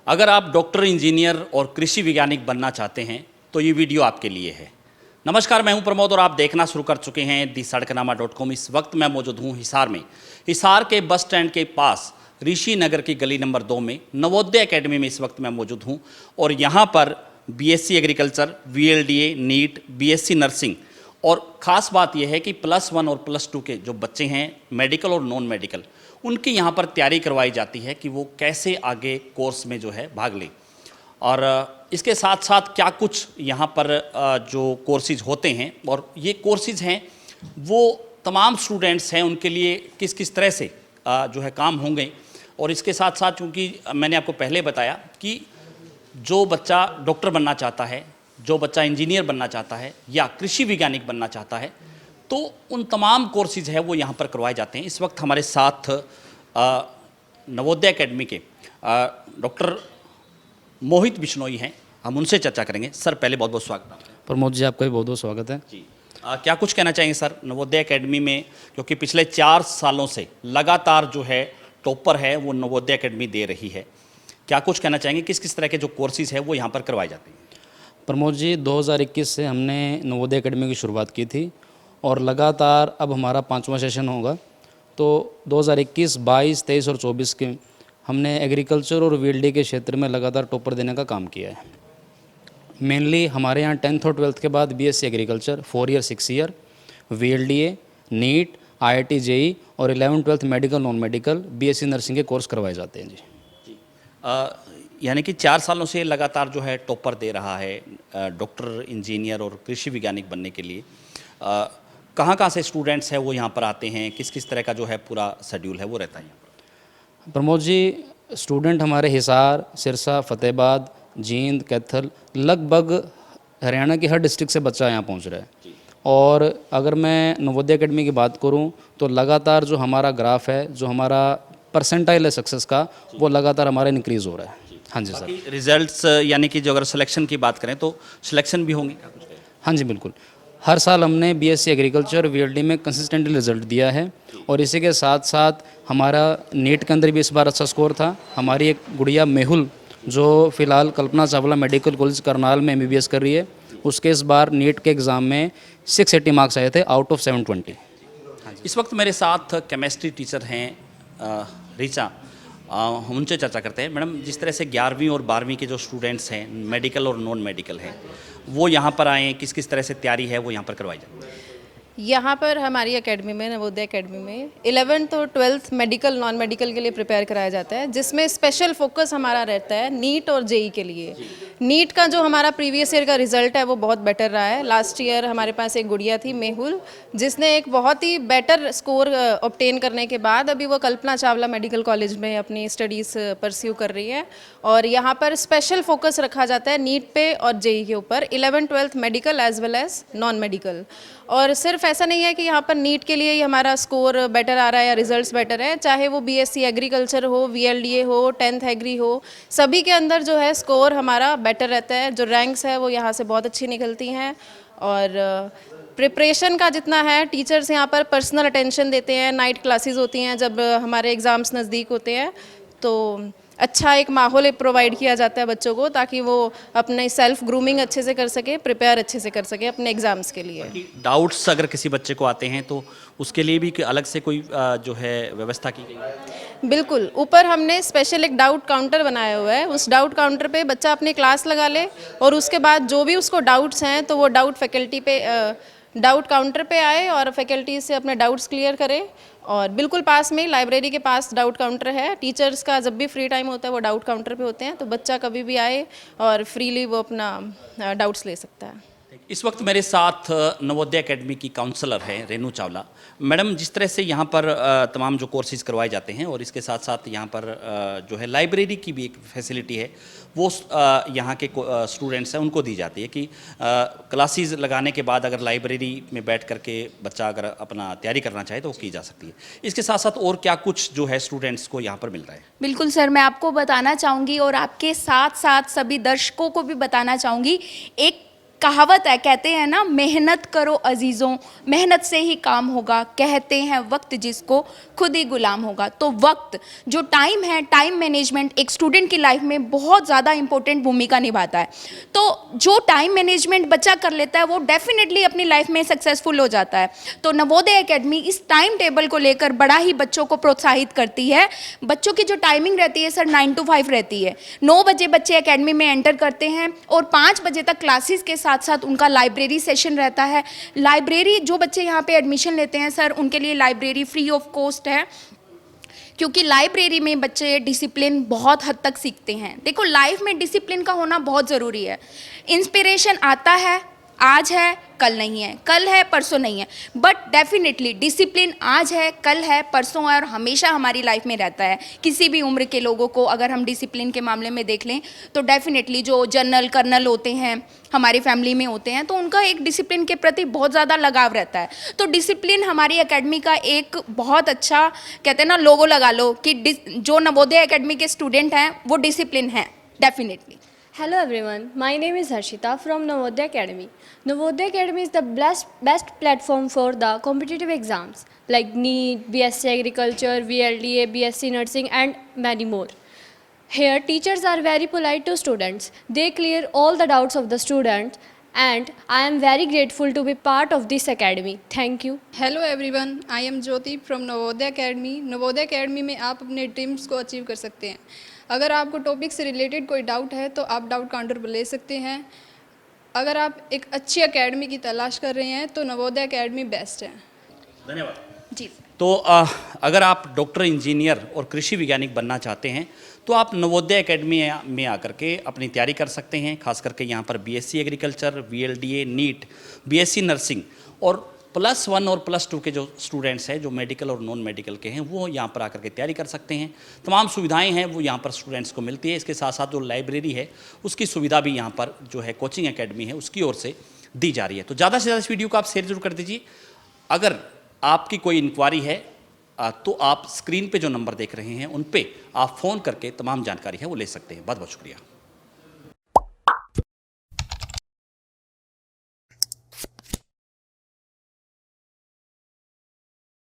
अगर आप doctor, engineer और कृषि वैज्ञानिक बनना चाहते हैं तो ये वीडियो आपके लिए है। नमस्कार, मैं हूं प्रमोद और आप देखना शुरू कर चुके हैं दी-सड़कनामा.com। इस वक्त मैं मौजूद हूं हिसार में। हिसार के बस स्टैंड के पास ऋषि नगर की गली नंबर 2 में नवोदय एकेडमी में इस वक्त मैं मौजूद हूं और यहाँ पर BSc agriculture, VLDA, NEET, BSc nursing और ख़ास बात यह है कि +1 और +2 के जो बच्चे हैं मेडिकल और नॉन मेडिकल, उनकी यहाँ पर तैयारी करवाई जाती है कि वो कैसे आगे कोर्स में जो है भाग लें। और इसके साथ साथ क्या कुछ यहाँ पर जो कोर्सेज होते हैं और ये कोर्सेज हैं वो तमाम स्टूडेंट्स हैं उनके लिए किस किस तरह से जो है काम होंगे। और इसके साथ साथ चूँकि मैंने आपको पहले बताया कि जो बच्चा डॉक्टर बनना चाहता है, जो बच्चा इंजीनियर बनना चाहता है या कृषि वैज्ञानिक बनना चाहता है, तो उन तमाम कोर्सेज है वो यहाँ पर करवाए जाते हैं। इस वक्त हमारे साथ नवोदय एकेडमी के डॉक्टर मोहित बिश्नोई हैं, हम उनसे चर्चा करेंगे। सर, पहले बहुत बहुत स्वागत है। प्रमोद जी, आपका भी बहुत बहुत स्वागत है जी। क्या कुछ कहना चाहेंगे सर नवोदय एकेडमी में, क्योंकि पिछले 4 सालों से लगातार जो है टॉपर है वो नवोदय एकेडमी दे रही है, क्या कुछ कहना चाहेंगे, किस किस तरह के जो कोर्सेज है वो यहाँ पर करवाए जाते हैं? प्रमोद जी, 2021 से हमने नवोदय एकेडमी की शुरुआत की थी और लगातार अब हमारा 5वां सेशन होगा। तो 2021, 22, 23 और 24 के हमने एग्रीकल्चर और वीएलडी के क्षेत्र में लगातार टॉपर देने का काम किया है। मेनली हमारे यहाँ 10th और 12th के बाद BSc agriculture 4 year 6 year, VLDA, NEET, IIT, JEE और 11th 12th medical non medical BSc nursing के कोर्स करवाए जाते हैं। जी, यानी कि 4 सालों से लगातार जो है टॉपर दे रहा है डॉक्टर, इंजीनियर और कृषि वैज्ञानिक बनने के लिए। कहाँ कहाँ से स्टूडेंट्स हैं वो यहाँ पर आते हैं, किस किस तरह का जो है पूरा शेड्यूल है वो रहता है यहाँ पर? प्रमोद जी, स्टूडेंट हमारे हिसार, सिरसा, फतेहाबाद, जींद, कैथल, लगभग हरियाणा की हर डिस्ट्रिक्ट से बच्चा यहाँ पहुँच रहा है। और अगर मैं नवोदय एकेडमी की बात करूँ तो लगातार जो हमारा ग्राफ है, जो हमारा परसेंटाइल है सक्सेस का, वो लगातार हमारा इंक्रीज़ हो रहा है। हाँ जी सर। रिजल्ट्स यानी कि जो अगर सिलेक्शन की बात करें तो सिलेक्शन भी होंगे? हाँ जी, बिल्कुल। हर साल हमने बीएससी एग्रीकल्चर वीएलडी में कंसिस्टेंटली रिजल्ट दिया है और इसी के साथ साथ हमारा नीट के अंदर भी इस बार अच्छा स्कोर था। हमारी एक गुड़िया मेहुल जो फ़िलहाल कल्पना चावला मेडिकल कॉलेज करनाल में एमबीबीएस कर रही है, उसके इस बार नीट के एग्ज़ाम में 680 मार्क्स आए थे आउट ऑफ 720। इस वक्त मेरे साथ केमिस्ट्री टीचर हैं रीचा, हम उनसे चर्चा करते हैं। मैडम, जिस तरह से 11वीं और 12वीं के जो स्टूडेंट्स हैं मेडिकल और नॉन मेडिकल हैं वो यहाँ पर आए, किस किस तरह से तैयारी है वो यहाँ पर करवाई जाती है? यहाँ पर हमारी एकेडमी में, नवोदय एकेडमी में 11th और 12th मेडिकल नॉन मेडिकल के लिए प्रिपेयर कराया जाता है, जिसमें स्पेशल फोकस हमारा रहता है नीट और जेई के लिए। नीट का जो हमारा प्रीवियस ईयर का रिजल्ट है वो बहुत बेटर रहा है। लास्ट ईयर हमारे पास एक गुड़िया थी मेहुल, जिसने एक बहुत ही बेटर स्कोर ऑब्टेन करने के बाद अभी वो कल्पना चावला मेडिकल कॉलेज में अपनी स्टडीज़ परस्यू कर रही है। और यहाँ पर स्पेशल फोकस रखा जाता है नीट पे और जेई के ऊपर, 11th 12th medical as well as non medical. और सिर्फ ऐसा नहीं है कि यहाँ पर नीट के लिए ही हमारा स्कोर बेटर आ रहा है या रिजल्ट्स बेटर है, चाहे वो बीएससी एग्रीकल्चर हो, वीएलडीए हो, 10th एग्री हो, सभी के अंदर जो है स्कोर हमारा बेटर रहता है। जो रैंक्स है वो यहाँ से बहुत अच्छी निकलती हैं। और प्रिपरेशन का जितना है, टीचर्स यहाँ पर पर्सनल अटेंशन देते हैं। नाइट क्लासेस होती हैं जब हमारे एग्ज़ाम्स नज़दीक होते हैं, तो अच्छा एक माहौल प्रोवाइड किया जाता है बच्चों को, ताकि वो अपने सेल्फ ग्रूमिंग अच्छे से कर सके, प्रिपेयर अच्छे से कर सके अपने एग्ज़ाम्स के लिए। डाउट्स अगर किसी बच्चे को आते हैं तो उसके लिए भी अलग से कोई जो है व्यवस्था की गई है? बिल्कुल, ऊपर हमने स्पेशल एक डाउट काउंटर बनाया हुआ है। उस डाउट काउंटर पे बच्चा अपनी क्लास लगा ले और उसके बाद जो भी उसको डाउट्स हैं तो वो डाउट काउंटर पे आए और फैकल्टी से अपने डाउट्स क्लियर करे। और बिल्कुल पास में लाइब्रेरी के पास डाउट काउंटर है। टीचर्स का जब भी फ्री टाइम होता है वो डाउट काउंटर पे होते हैं, तो बच्चा कभी भी आए और फ्रीली वो अपना डाउट्स ले सकता है। इस वक्त मेरे साथ नवोदय एकेडमी की काउंसलर हैं रेनू चावला। मैडम, जिस तरह से यहाँ पर तमाम जो कोर्सेज करवाए जाते हैं और इसके साथ साथ यहाँ पर जो है लाइब्रेरी की भी एक फैसिलिटी है वो यहाँ के स्टूडेंट्स हैं उनको दी जाती है कि क्लासेस लगाने के बाद अगर लाइब्रेरी में बैठ करके बच्चा अगर अपना तैयारी करना चाहे तो वो की जा सकती है। इसके साथ साथ और क्या कुछ जो है स्टूडेंट्स को यहाँ पर मिल रहा है? बिल्कुल सर, मैं आपको बताना चाहूँगी और आपके साथ साथ सभी दर्शकों को भी बताना चाहूँगी, एक कहावत है, कहते हैं ना, मेहनत करो अजीज़ों, मेहनत से ही काम होगा, कहते हैं वक्त जिसको खुद ही गुलाम होगा। तो वक्त, जो टाइम है, टाइम मैनेजमेंट एक स्टूडेंट की लाइफ में बहुत ज़्यादा इंपॉर्टेंट भूमिका निभाता है। तो जो टाइम मैनेजमेंट बच्चा कर लेता है वो डेफिनेटली अपनी लाइफ में सक्सेसफुल हो जाता है। तो नवोदय एकेडमी इस टाइम टेबल को लेकर बड़ा ही बच्चों को प्रोत्साहित करती है। बच्चों की जो टाइमिंग रहती है सर 9 to 5 रहती है। 9 बजे बच्चे एकेडमी में एंटर करते हैं और 5 बजे तक क्लासेस के साथ साथ उनका लाइब्रेरी सेशन रहता है। लाइब्रेरी, जो बच्चे यहाँ पे एडमिशन लेते हैं सर, उनके लिए लाइब्रेरी फ्री ऑफ कॉस्ट है, क्योंकि लाइब्रेरी में बच्चे डिसिप्लिन बहुत हद तक सीखते हैं। देखो, लाइफ में डिसिप्लिन का होना बहुत ज़रूरी है। इंस्पिरेशन आता है, आज है कल नहीं है, कल है परसों नहीं है, बट डेफिनेटली डिसिप्लिन आज है कल है परसों है और हमेशा हमारी लाइफ में रहता है। किसी भी उम्र के लोगों को अगर हम डिसिप्लिन के मामले में देख लें तो डेफिनेटली जो जनरल कर्नल होते हैं हमारी फैमिली में होते हैं तो उनका एक डिसिप्लिन के प्रति बहुत ज़्यादा लगाव रहता है। तो डिसिप्लिन हमारी एकेडमी का एक बहुत अच्छा, कहते हैं ना, लोगो लगा लो कि जो नवोदय एकेडमी के स्टूडेंट हैं वो डिसिप्लिन हैं definitely. Hello everyone, my name is Harshita from Navodaya Academy. Navodaya Academy is the best platform for the competitive exams like NEET, BSc Agriculture, VLDA, BSc Nursing and many more. Here teachers are very polite to students. They clear all the doubts of the students and I am very grateful to be part of this academy. Thank you. Hello everyone, I am Jyoti from Navodaya academy. Navodaya academy में आप अपने dreams को achieve कर सकते हैं। अगर आपको topic से रिलेटेड कोई डाउट है तो आप डाउट काउंटर पर ले सकते हैं। अगर आप एक अच्छी एकेडमी की तलाश कर रहे हैं तो नवोदय एकेडमी बेस्ट है। धन्यवाद जी। तो अगर आप डॉक्टर, इंजीनियर और कृषि वैज्ञानिक बनना चाहते हैं तो आप नवोदय एकेडमी में आकर के अपनी तैयारी कर सकते हैं। खास करके यहाँ पर BSc agriculture, VLDA, NEET, BSc nursing और +1 और +2 के जो स्टूडेंट्स हैं, जो मेडिकल और नॉन मेडिकल के हैं, वो यहाँ पर आकर के तैयारी कर सकते हैं। तमाम सुविधाएं हैं वो यहाँ पर स्टूडेंट्स को मिलती है। इसके साथ साथ जो लाइब्रेरी है उसकी सुविधा भी यहाँ पर जो है कोचिंग एकेडमी है उसकी ओर से दी जा रही है। तो ज़्यादा से ज़्यादा इस वीडियो को आप शेयर जरूर कर दीजिए। अगर आपकी कोई इंक्वायरी है तो आप स्क्रीन पे जो नंबर देख रहे हैं उन पे आप फ़ोन करके तमाम जानकारी है वो ले सकते हैं। बहुत बहुत शुक्रिया।